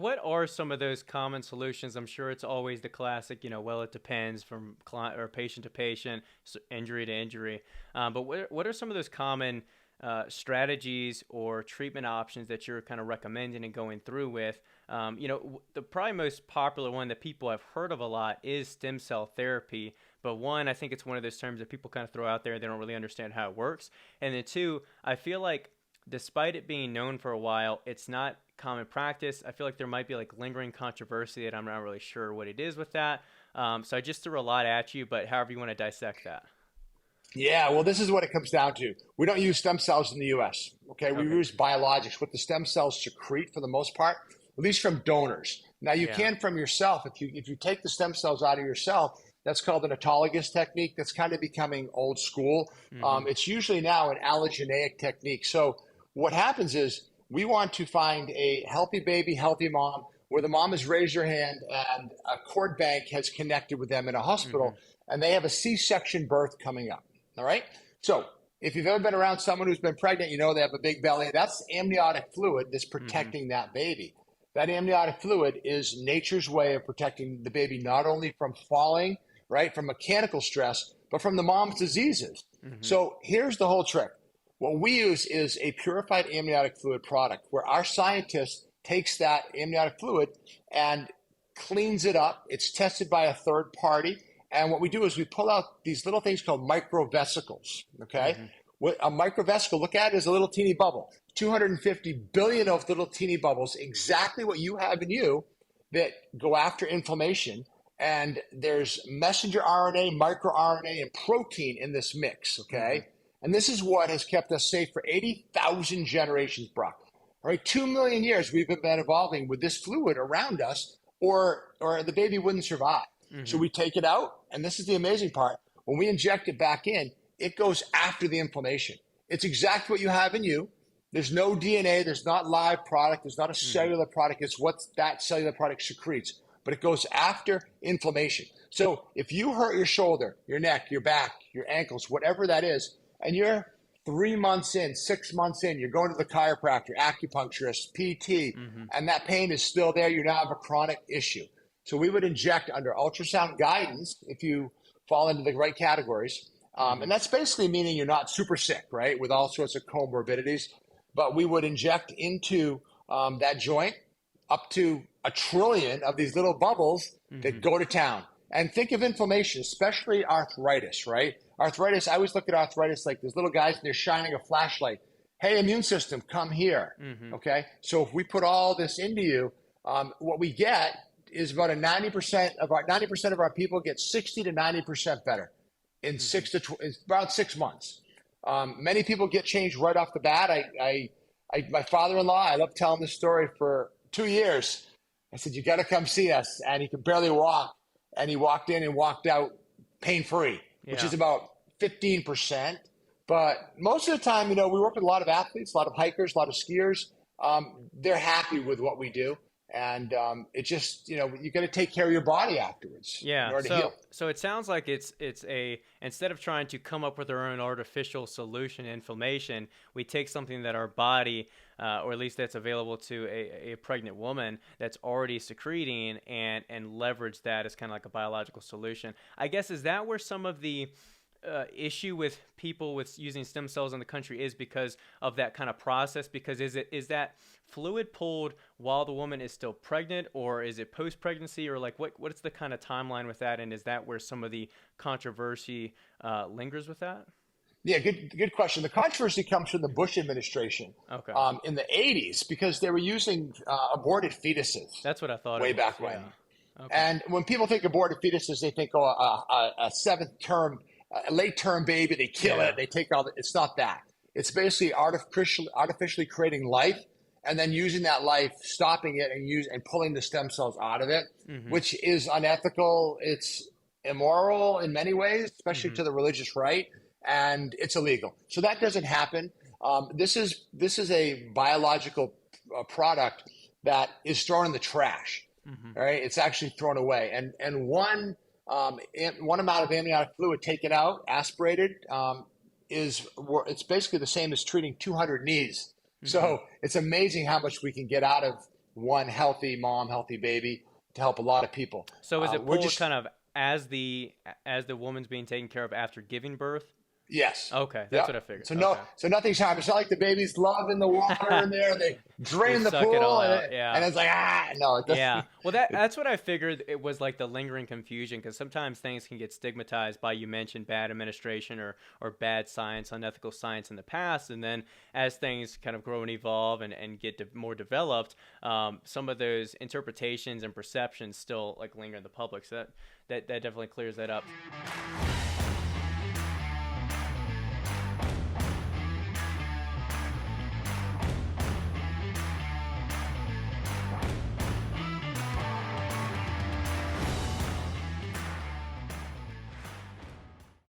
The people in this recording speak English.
what are some of those common solutions? I'm sure it's always the classic, well, it depends from client or patient to patient, injury to injury. But what are some of those common strategies or treatment options that you're kind of recommending and going through with? The probably most popular one that people have heard of a lot is stem cell therapy. But one, I think it's one of those terms that people kind of throw out there and they don't really understand how it works. And then two, I feel like despite it being known for a while, it's not common practice. I feel like there might be like lingering controversy that I'm not really sure what it is with that. So I just threw a lot at you, but however you want to dissect that. Yeah, well, this is what it comes down to. We don't use stem cells in the U.S., okay? We Okay. use biologics, what the stem cells secrete for the most part, at least from donors. Now, you Yeah. can from yourself. If you take the stem cells out of yourself, that's called an autologous technique. That's kind of becoming old school. Mm-hmm. It's usually now an allogeneic technique. So what happens is we want to find a healthy baby, healthy mom, where the mom has raised her hand and a cord bank has connected with them in a hospital, and they have a C-section birth coming up. All right. So if you've ever been around someone who's been pregnant, you know they have a big belly. That's amniotic fluid that's Mm-hmm. protecting that baby. That amniotic fluid is nature's way of protecting the baby, not only from falling, right, from mechanical stress, but from the mom's diseases. Mm-hmm. So here's the whole trick. What we use is a purified amniotic fluid product where our scientist takes that amniotic fluid and cleans it up. It's tested by a third party. And what we do is we pull out these little things called microvesicles, okay? Mm-hmm. What a microvesicle, look at it as a little teeny bubble. 250 billion of little teeny bubbles, exactly what you have in you that go after inflammation. And there's messenger RNA, microRNA, and protein in this mix, okay? And this is what has kept us safe for 80,000 generations, Brock. All right, 2 million years we've been evolving with this fluid around us, or the baby wouldn't survive. So Mm-hmm. we take it out, and this is the amazing part. When we inject it back in, it goes after the inflammation. It's exactly what you have in you. There's no DNA, there's not live product, there's not a Mm-hmm. cellular product. It's what that cellular product secretes, but it goes after inflammation. So if you hurt your shoulder, your neck, your back, your ankles, whatever that is, and you're 3 months in, 6 months in, you're going to the chiropractor, acupuncturist, PT, Mm-hmm. and that pain is still there, you now have a chronic issue. So we would inject under ultrasound guidance if you fall into the right categories. Mm-hmm. And that's basically meaning you're not super sick, right, with all sorts of comorbidities. But we would inject into that joint up to 1 trillion of these little bubbles Mm-hmm. that go to town. And think of inflammation, especially arthritis, right? Arthritis, I always look at arthritis like there's little guys and they're shining a flashlight. Hey, immune system, come here, Mm-hmm. okay? So if we put all this into you, what we get is about 90% of our people get 60 to 90% better in Mm-hmm. in about 6 months. Many people get changed right off the bat. My father-in-law, I love telling this story for 2 years. I said, you got to come see us. And he could barely walk. And he walked in and walked out pain-free, which Yeah. is about 15%. But most of the time, we work with a lot of athletes, a lot of hikers, a lot of skiers. They're happy with what we do. And it just, you got to take care of your body afterwards in Yeah, order to heal. so it sounds like it's a instead of trying to come up with our own artificial solution to inflammation, we take something that our body, or at least that's available to a pregnant woman that's already secreting, and leverage that as kind of like a biological solution. I guess is that where some of the issue with people with using stem cells in the country is because of that kind of process? Because is that fluid pulled while the woman is still pregnant, or is it post-pregnancy, or like what's the kind of timeline with that, and is that where some of the controversy lingers with that? Yeah, good question. The controversy comes from the Bush administration Okay, in the 80s because they were using aborted fetuses that's what I thought way it was. back when. Yeah. Okay. And when people think aborted fetuses, they think, a seventh term, a late term baby, they kill Yeah. it, they take all the, it's not that. It's basically artificially creating life and then using that life, stopping it and pulling the stem cells out of it, Mm-hmm. which is unethical. It's immoral in many ways, especially Mm-hmm. to the religious right, and it's illegal. So that doesn't happen. This is a biological product that is thrown in the trash. Mm-hmm. All right, it's actually thrown away, and one amount of amniotic fluid taken out, aspirated, it's basically the same as treating 200 knees. Mm-hmm. So it's amazing how much we can get out of one healthy mom, healthy baby to help a lot of people. So is it We're pulled just kind of as the woman's being taken care of after giving birth? Yes. Okay, that's what I Yep. figured. So Okay. so nothing's happened. It's not like the baby's loving the water in there. They They drain the suck it all pool out. and Yeah. it's like no, it Yeah. doesn't. Well, that's what I figured. It was like the lingering confusion because sometimes things can get stigmatized by, you mentioned, bad administration or bad science, unethical science in the past, and then as things kind of grow and evolve and get more developed, some of those interpretations and perceptions still like linger in the public. So that definitely clears that up.